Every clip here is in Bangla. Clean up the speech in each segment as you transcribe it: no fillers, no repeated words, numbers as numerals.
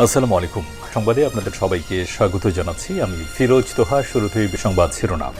আসসালামু আলাইকুম। সংবাদে আপনাদের সবাইকে স্বাগত জানাচ্ছি। আমি ফিরোজ তোহা। শুরুতেই সংবাদ শিরোনাম।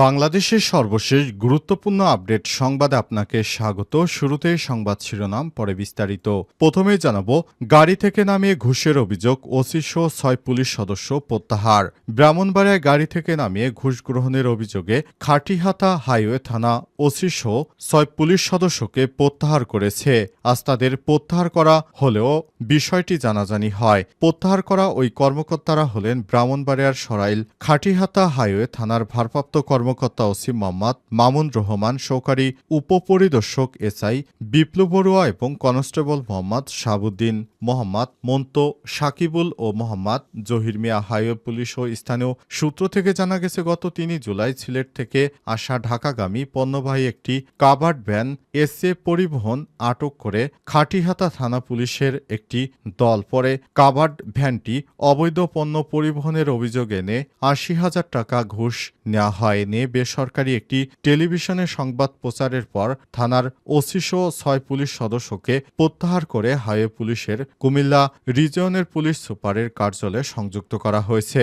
বাংলাদেশের সর্বশেষ গুরুত্বপূর্ণ আপডেট সংবাদে আপনাকে স্বাগত। শুরুতেই সংবাদ শিরোনাম, পরে বিস্তারিত। প্রথমেই জানাবো, গাড়ি থেকে নামিয়ে ঘুষের অভিযোগ, ওসিসহ ৬ পুলিশ সদস্য প্রত্যাহার। ব্রাহ্মণবাড়িয়ায় গাড়ি থেকে নামিয়ে ঘুষ গ্রহণের অভিযোগে খাটিহাতা হাইওয়ে থানা ওসিসহ ৬ পুলিশ সদস্যকে প্রত্যাহার করেছে। আজ তাদের প্রত্যাহার করা হলেও বিষয়টি জানাজানি হয়। প্রত্যাহার করা ওই কর্মকর্তারা হলেন ব্রাহ্মণবাড়িয়ার সরাইল খাটিহাতা হাইওয়ে থানার ভারপ্রাপ্ত কর্মকর্তা ওসি মোহাম্মদ মামুন রহমান, সহকারী উপপরিদর্শক এসআই বিপ্লব বড়ুয়া এবং কনস্টেবল মোহাম্মদ শাহাবুদ্দিন, মোহাম্মদ মন্তু, সাকিবুল ও মোহাম্মদ জহির মিয়া। হাইওয়ে পুলিশ ও স্থানীয় সূত্র থেকে জানা গেছে, গত ৩ জুলাই সিলেট থেকে আসা ঢাকাগামী পণ্যবাহী একটি কাভার্ড ভ্যান এসএ পরিবহন আটক করে খাটিহাতা থানা পুলিশের একটি দল। পরে কাভার্ড ভ্যানটি অবৈধ পণ্য পরিবহনের অভিযোগ এনে ৮০,০০০ টাকা ঘুষ নেওয়া হয়। নিয়ে বেসরকারি একটি টেলিভিশনে সংবাদ প্রচারের পর থানার ওসিসহ ৬ পুলিশ সদস্যকে প্রত্যাহার করে হাইওয়ে পুলিশের কুমিল্লা রিজিয়নের পুলিশ সুপারের কার্যালয়ে সংযুক্ত করা হয়েছে।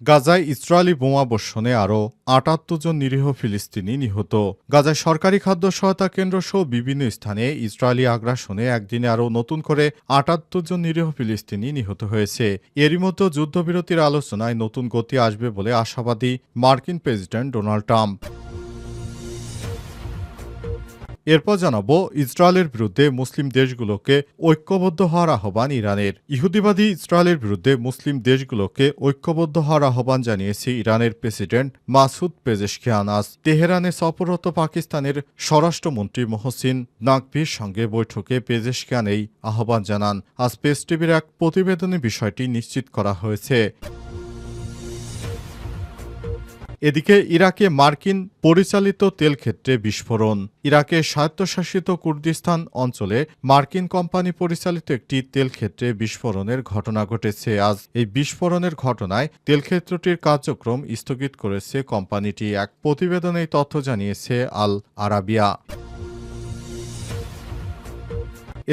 গাজায় ইসরায়েলি বোমাবর্ষণে আরও ৭৮ জন নিরীহ ফিলিস্তিনি নিহত। গাজায় সরকারি খাদ্য সহায়তা কেন্দ্র সহ বিভিন্ন স্থানে ইসরায়েলি আগ্রাসনে একদিনে আরও নতুন করে ৭৮ জন নিরীহ ফিলিস্তিনি নিহত হয়েছে। এরই মধ্যে যুদ্ধবিরতির আলোচনায় নতুন গতি আসবে বলে আশাবাদী মার্কিন প্রেসিডেন্ট ডোনাল্ড ট্রাম্প। এরপর জানাবো, ইসরায়েলের বিরুদ্ধে মুসলিম দেশগুলোকে ঐক্যবদ্ধ হওয়ার আহ্বান ইরানের। ইহুদিবাদী ইসরায়েলের বিরুদ্ধে মুসলিম দেশগুলোকে ঐক্যবদ্ধ হওয়ার আহ্বান জানিয়েছে ইরানের প্রেসিডেন্ট মাসুদ পেজেশকিয়ান। আজ তেহরানে সফররত পাকিস্তানের স্বরাষ্ট্রমন্ত্রী মোহসিন নাকভির সঙ্গে বৈঠকে পেজেশকিয়ান এই আহ্বান জানান। আজ প্রেস টিভির এক প্রতিবেদনে বিষয়টি নিশ্চিত করা হয়েছে। এদিকে ইরাকে মার্কিন পরিচালিত তেলক্ষেত্রে বিস্ফোরণ। ইরাকের স্বায়ত্তশাসিত কুর্দিস্তান অঞ্চলে মার্কিন কোম্পানি পরিচালিত একটি তেলক্ষেত্রে বিস্ফোরণের ঘটনা ঘটেছে। আজ এই বিস্ফোরণের ঘটনায় তেলক্ষেত্রটির কার্যক্রম স্থগিত করেছে কোম্পানিটি। এক প্রতিবেদনে এই তথ্য জানিয়েছে আল আরাবিয়া।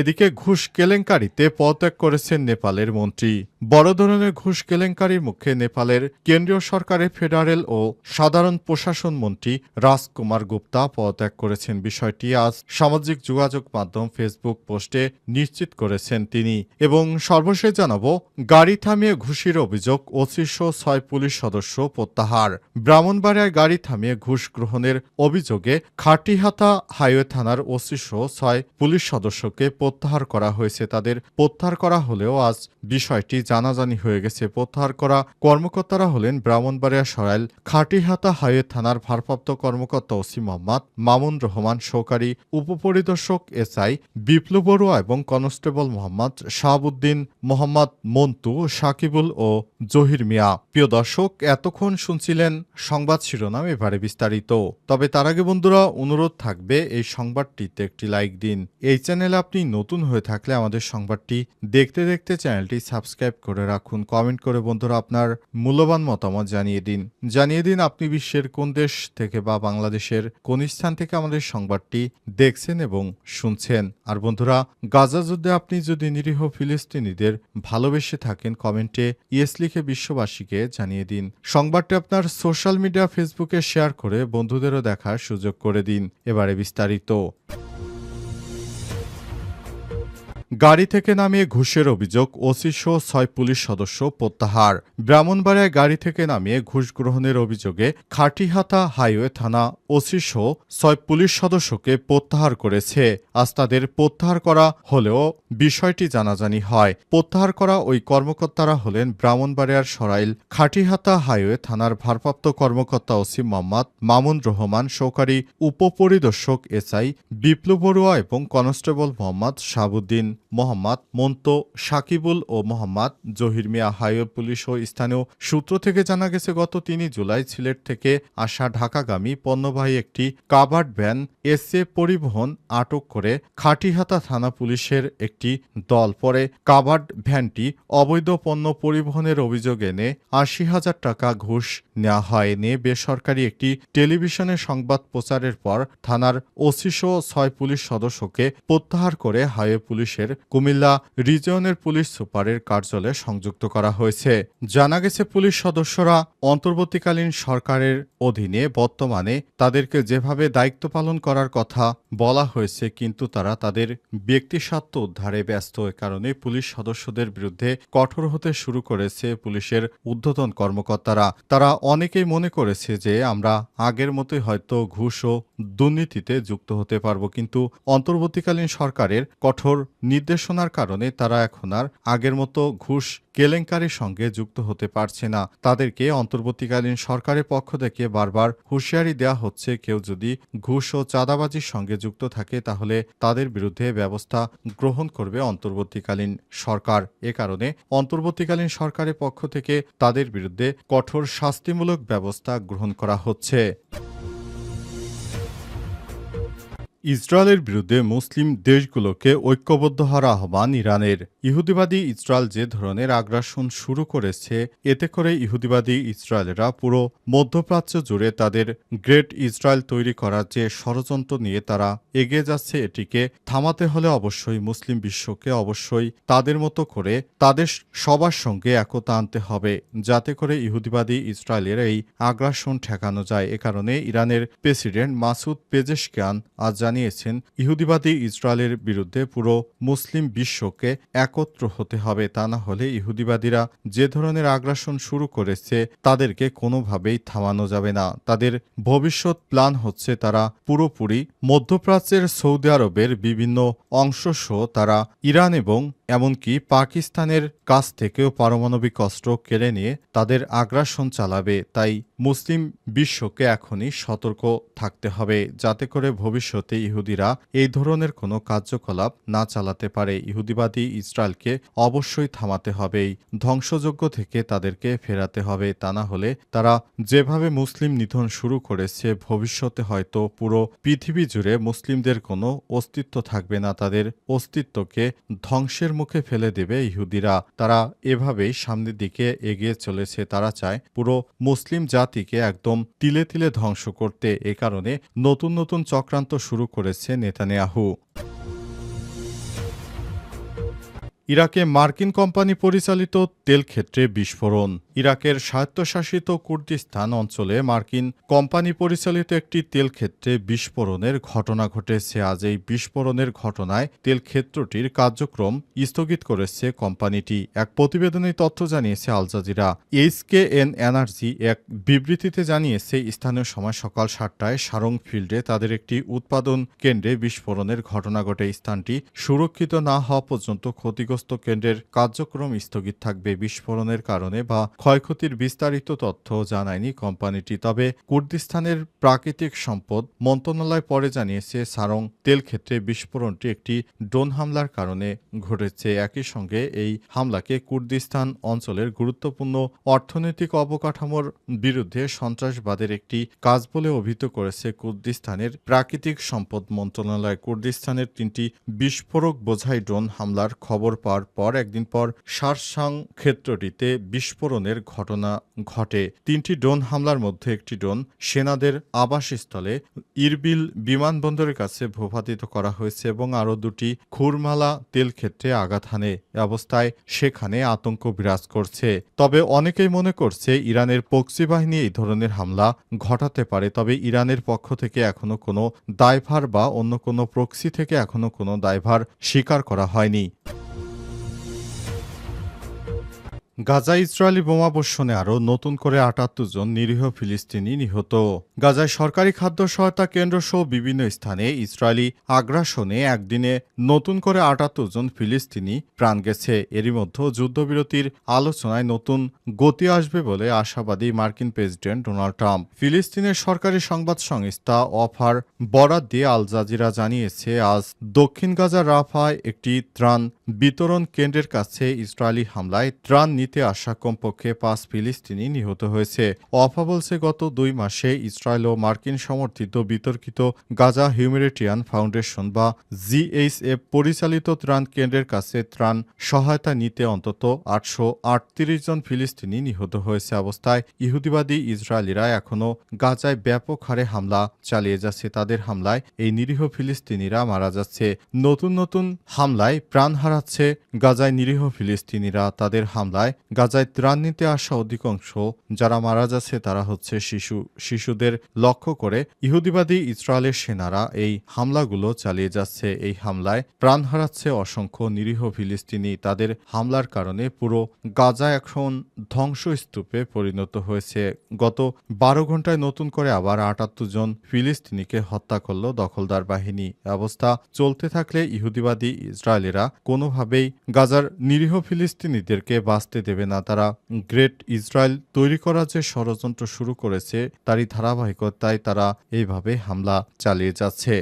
এদিকে ঘুষ কেলেঙ্কারিতে পদত্যাগ করেছেন নেপালের মন্ত্রী। বড় ধরনের ঘুষ কেলেঙ্কারির মুখে নেপালের কেন্দ্রীয় সরকারের ফেডারেল ও সাধারণ প্রশাসন মন্ত্রী রাজকুমার গুপ্তা পদত্যাগ করেছেন। বিষয়টি আজ সামাজিক যোগাযোগ মাধ্যম ফেসবুক পোস্টে নিশ্চিত করেছেন তিনি। এবং সর্বশেষ জানাবো, গাড়ি থামিয়ে ঘুষের অভিযোগ, ওসিসহ ৬ পুলিশ সদস্য প্রত্যাহার। ব্রাহ্মণবাড়িয়ায় গাড়ি থামিয়ে ঘুষ গ্রহণের অভিযোগে খাটিহাতা হাইওয়ে থানার ওসিসহ ৬ পুলিশ সদস্যকে প্রত্যাহার করা হয়েছে। তাদের প্রত্যাহার করা হলেও আজ বিষয়টি জানাজানি হয়ে গেছে। প্রত্যাহার করা কর্মকর্তারা হলেন ব্রাহ্মণবাড়িয়া সরাইল খাটিহাতা হাইওয়ে থানার ভারপ্রাপ্ত কর্মকর্তা ওসি মোহাম্মদ মামুন রহমান, সহকারী উপপরিদর্শক এসআই বিপ্লব বড়ুয়া এবং কনস্টেবল মোহাম্মদ শাহাবুদ্দিন, মোহাম্মদ মন্তু, সাকিবুল ও জহির মিয়া। প্রিয় দর্শক, এতক্ষণ শুনছিলেন সংবাদ শিরোনাম, এবারে বিস্তারিত। তবে তার আগে বন্ধুরা, অনুরোধ থাকবে এই সংবাদটিতে একটি লাইক দিন। এই চ্যানেলে আপনি নতুন হয়ে থাকলে আমাদের সংবাদটি দেখতে দেখতে চ্যানেলটি সাবস্ক্রাইব করে রাখুন। কমেন্ট করে বন্ধুরা আপনার মূল্যবান মতামত জানিয়ে দিন আপনি বিশ্বের কোন দেশ থেকে বা বাংলাদেশের কোন স্থান থেকে আমাদের সংবাদটি দেখছেন এবং শুনছেন। আর বন্ধুরা, গাজা যুদ্ধে আপনি যদি নিরীহ ফিলিস্তিনিদের ভালোবেসে থাকেন, কমেন্টে ইয়েস লিখে বিশ্ববাসীকে জানিয়ে দিন। সংবাদটি আপনার সোশ্যাল মিডিয়া ফেসবুকে শেয়ার করে বন্ধুদেরও দেখার সুযোগ করে দিন। এবারে বিস্তারিত। গাড়ি থেকে নামিয়ে ঘুষের অভিযোগ, ওসিসহ ৬ পুলিশ সদস্য প্রত্যাহার। ব্রাহ্মণবাড়িয়ায় গাড়ি থেকে নামিয়ে ঘুষ গ্রহণের অভিযোগে খাটিহাতা হাইওয়ে থানা ওসিসহ ৬ পুলিশ সদস্যকে প্রত্যাহার করেছে। আজ তাদের প্রত্যাহার করা হলেও বিষয়টি জানাজানি হয়। প্রত্যাহার করা ওই কর্মকর্তারা হলেন ব্রাহ্মণবাড়িয়ার সরাইল খাটিহাতা হাইওয়ে থানার ভারপ্রাপ্ত কর্মকর্তা ওসি মোহাম্মদ মামুন রহমান, সহকারী উপপরিদর্শক এসআই বিপ্লব বড়ুয়া এবং কনস্টেবল মোহাম্মদ শাহাবুদ্দিন। মোহাম্মদ মন্ত সাকিবুল ও মোহাম্মদ জহির মিয়া। হাইওয়ে পুলিশ ও স্থানীয় সূত্র থেকে জানা গেছে, গত ৩ জুলাই সিলেট থেকে আসা ঢাকাগামী পণ্যবাহী একটি কাভার্ড ভ্যান এসএ পরিবহন আটক করে খাটিহাতা থানা পুলিশের একটি দল। পরে কাভার্ড ভ্যানটি অবৈধ পণ্য পরিবহনের অভিযোগ এনে ৮০,০০০ টাকা ঘুষ নেওয়া হয়। নিয়ে বেসরকারি একটি টেলিভিশনে সংবাদ প্রচারের পর থানার ওসিসহ ৬ পুলিশ সদস্যকে প্রত্যাহার করে হাইওয়ে পুলিশের কুমিল্লা রিজিয়নের পুলিশ সুপারের কার্যালয়ে সংযুক্ত করা হয়েছে। জানা গেছে, পুলিশ সদস্যরা অন্তর্বর্তীকালীন সরকারের অধীনে বর্তমানে তাদেরকে যেভাবে দায়িত্ব পালন করার কথা বলা হয়েছে, কিন্তু তারা তাদের ব্যক্তিস্বার্থ উদ্ধারে ব্যস্ত। এ কারণে পুলিশ সদস্যদের বিরুদ্ধে কঠোর হতে শুরু করেছে পুলিশের ঊর্ধ্বতন কর্মকর্তারা। তারা অনেকেই মনে করেছে যে আমরা আগের মতোই হয়তো ঘুষ ও দুর্নীতিতে যুক্ত হতে পারব, কিন্তু অন্তর্বর্তীকালীন সরকারের কঠোর নির্দেশনার কারণে তারা এখন আর আগের মতো ঘুষ কেলেঙ্কারির সঙ্গে যুক্ত হতে পারছে না। তাদেরকে অন্তর্বর্তীকালীন সরকারের পক্ষ থেকে বারবার হুঁশিয়ারি দেওয়া হচ্ছে, কেউ যদি ঘুষ ও চাঁদাবাজির সঙ্গে যুক্ত থাকে তাহলে তাদের বিরুদ্ধে ব্যবস্থা গ্রহণ করবে অন্তর্বর্তীকালীন সরকার। এ কারণে অন্তর্বর্তীকালীন সরকারের পক্ষ থেকে তাদের বিরুদ্ধে কঠোর শাস্তিমূলক ব্যবস্থা গ্রহণ করা হচ্ছে। ইসরায়েলের বিরুদ্ধে মুসলিম দেশগুলোকে ঐক্যবদ্ধ হওয়ার আহ্বান ইরানের। ইহুদিবাদী ইসরায়েল যে ধরনের আগ্রাসন শুরু করেছে, এতে করে ইহুদিবাদী ইসরায়েলরা পুরো মধ্যপ্রাচ্য জুড়ে তাদের গ্রেট ইসরায়েল তৈরি করার যে ষড়যন্ত্র নিয়ে তারা এগিয়ে যাচ্ছে, এটিকে থামাতে হলে অবশ্যই মুসলিম বিশ্বকে অবশ্যই তাদের মতো করে তাদের সবার সঙ্গে একতা আনতে হবে, যাতে করে ইহুদিবাদী ইসরায়েলের এই আগ্রাসন ঠেকানো যায়। এ কারণে ইরানের প্রেসিডেন্ট মাসুদ পেজেশকিয়ান আজ জানিয়েছেন, ইহুদিবাদী ইসরায়েলের বিরুদ্ধে পুরো মুসলিম বিশ্বকে একত্র হতে হবে, তা না হলে ইহুদিবাদীরা যে ধরনের আগ্রাসন শুরু করেছে তাদেরকে কোনোভাবেই থামানো যাবে না। তাদের ভবিষ্যৎ প্ল্যান হচ্ছে তারা পুরোপুরি মধ্যপ্রাচ্যের সৌদি আরবের বিভিন্ন অংশসহ তারা ইরান এবং এমনকি পাকিস্তানের কাছ থেকেও পারমাণবিক অস্ত্র কেড়ে নিয়ে তাদের আগ্রাসন চালাবে। তাই মুসলিম বিশ্বকে এখনই সতর্ক থাকতে হবে, যাতে করে ভবিষ্যতে ইহুদিরা এই ধরনের কোনো কার্যকলাপ না চালাতে পারে। ইহুদিবাদী ইসরায়েলকে অবশ্যই থামাতে হবে, এই ধ্বংসযজ্ঞ থেকে তাদেরকে ফেরাতে হবে, তা না হলে তারা যেভাবে মুসলিম নিধন শুরু করেছে, ভবিষ্যতে হয়তো পুরো পৃথিবী জুড়ে মুসলিমদের কোনো অস্তিত্ব থাকবে না, তাদের অস্তিত্বকে ধ্বংসের মুখে ফেলে দেবে ইহুদিরা। তারা এভাবেই সামনের দিকে এগিয়ে চলেছে। তারা চায় পুরো মুসলিম জাতিকে একদম তিলে তিলে ধ্বংস করতে। এ কারণে নতুন নতুন চক্রান্ত শুরু করেছে নেতানিয়াহু। ইরাকে মার্কিন কোম্পানি পরিচালিত তেল ক্ষেত্রে বিস্ফোরণ। ইরাকের স্বায়ত্তশাসিত কুর্দিস্তান অঞ্চলে মার্কিন কোম্পানি পরিচালিত একটি তেল ক্ষেত্রে বিস্ফোরণের ঘটনা ঘটেছে। আজ এই বিস্ফোরণের ঘটনায় তেল ক্ষেত্রটির কার্যক্রম স্থগিত করেছে কোম্পানিটি। এক প্রতিবেদনে তথ্য জানিয়েছে আল জাজিরা। এইচকেএন এনার্জি এক বিবৃতিতে জানিয়েছে, স্থানীয় সময় সকাল ৭টায় সারং ফিল্ডে তাদের একটি উৎপাদন কেন্দ্রে বিস্ফোরণের ঘটনা ঘটে। স্থানটি সুরক্ষিত না হওয়া পর্যন্ত ক্ষতিগ্রস্ত কেন্দ্রের কার্যক্রম স্থগিত থাকবে। বিস্ফোরণের কারণে বা ক্ষয়ক্ষতির বিস্তারিত তথ্য জানায়নি কোম্পানিটি। তবে কুর্দিস্তানের প্রাকৃতিক সম্পদ মন্ত্রণালয় পরে জানিয়েছে, সারং তেল ক্ষেত্রে বিস্ফোরণটি একটি ড্রোন হামলার কারণে ঘটেছে। একই সঙ্গে এই হামলাকে কুর্দিস্তান অঞ্চলের গুরুত্বপূর্ণ অর্থনৈতিক অবকাঠামোর বিরুদ্ধে সন্ত্রাসবাদের একটি কাজ বলে অভিহিত করেছে কুর্দিস্তানের প্রাকৃতিক সম্পদ মন্ত্রণালয়। কুর্দিস্তানের ৩টি বিস্ফোরক বোঝাই ড্রোন হামলার খবর পাওয়ার পর একদিন পর সারসাং ক্ষেত্রটিতে বিস্ফোরণের ঘটনা ঘটে। ৩টি ড্রোন হামলার মধ্যে একটি ড্রোন সেনাদের আবাসস্থলে ইরবিল বিমানবন্দরের কাছে ভূপাতিত করা হয়েছে এবং আরও ২টি খুরমালা তেল ক্ষেত্রে আঘাত হানে। অবস্থায় সেখানে আতঙ্ক বিরাজ করছে। তবে অনেকেই মনে করছে ইরানের প্রক্সি বাহিনী এই ধরনের হামলা ঘটাতে পারে। তবে ইরানের পক্ষ থেকে এখনো কোনো দায়ভার বা অন্য কোনো প্রক্সি থেকে এখনো কোনো দায়ভার স্বীকার করা হয়নি। গাজায় ইসরায়েলি বোমাবর্ষণে আরও নতুন করে ৭৮ জন নিরীহ ফিলিস্তিনি নিহত। গাজায় সরকারি খাদ্য সহায়তা কেন্দ্রসহ বিভিন্ন স্থানে ইসরায়েলি আগ্রাসনে একদিনে নতুন করে ৭৮ জন ফিলিস্তিনি প্রাণ গেছে। এরই মধ্যে যুদ্ধবিরতির আলোচনায় নতুন গতি আসবে বলে আশাবাদী মার্কিন প্রেসিডেন্ট ডোনাল্ড ট্রাম্প। ফিলিস্তিনের সরকারি সংবাদ সংস্থা ওয়াফার বরাত দিয়ে আল জাজিরা জানিয়েছে, আজ দক্ষিণ গাজার রাফায় একটি ত্রাণ বিতরণ কেন্দ্রের কাছে ইসরায়েলি হামলায় ত্রাণ নিতে আসা কমপক্ষে ৫ ফিলিস্তিনি নিহত হয়েছে। ওয়াফা বলছে, গত ২ মাসে ইসরায়েল ও মার্কিন সমর্থিত বিতর্কিত গাজা হিউম্যানিটেরিয়ান ফাউন্ডেশন বা জিএইচএফ পরিচালিত ত্রাণ কেন্দ্রের কাছে ত্রাণ সহায়তা নিতে অন্তত ৮৩৮ জন ফিলিস্তিনি নিহত হয়েছে অবস্থায় ইহুদিবাদী ইসরায়েলিরা এখনও গাজায় ব্যাপক হারে হামলা চালিয়ে যাচ্ছে। তাদের হামলায় এই নিরীহ ফিলিস্তিনিরা মারা যাচ্ছে। নতুন নতুন হামলায় প্রাণ হারাচ্ছে গাজায় নিরীহ ফিলিস্তিনিরা। তাদের হামলায় গাজায় ত্রাণ নিতে আসা অধিকাংশ যারা মারা যাচ্ছে তারা হচ্ছে শিশুদের লক্ষ্য করে ইহুদিবাদী ইসরায়েলের সেনারা এই হামলাগুলো চালিয়ে যাচ্ছে। এই হামলায় প্রাণ হারাচ্ছে অসংখ্য নিরীহ ফিলিস্তিনি। তাদের হামলার কারণে পুরো গাজা এখন ধ্বংসস্তূপে পরিণত হয়েছে। গত ১২ ঘন্টায় নতুন করে আবার ৭৮ জন ফিলিস্তিনিকে হত্যা করল দখলদার বাহিনী। অবস্থা চলতে থাকলে ইহুদিবাদী ইসরায়েলিরা কোনোভাবেই গাজার নিরীহ ফিলিস্তিনিদেরকে বাঁচতে দেবে না। তারা গ্রেট ইসরায়েল তৈরি করার যে ষড়যন্ত্র শুরু করেছে তারই ধারাবাহিকতায় তারা এইভাবে হামলা চালিয়ে যাচ্ছে।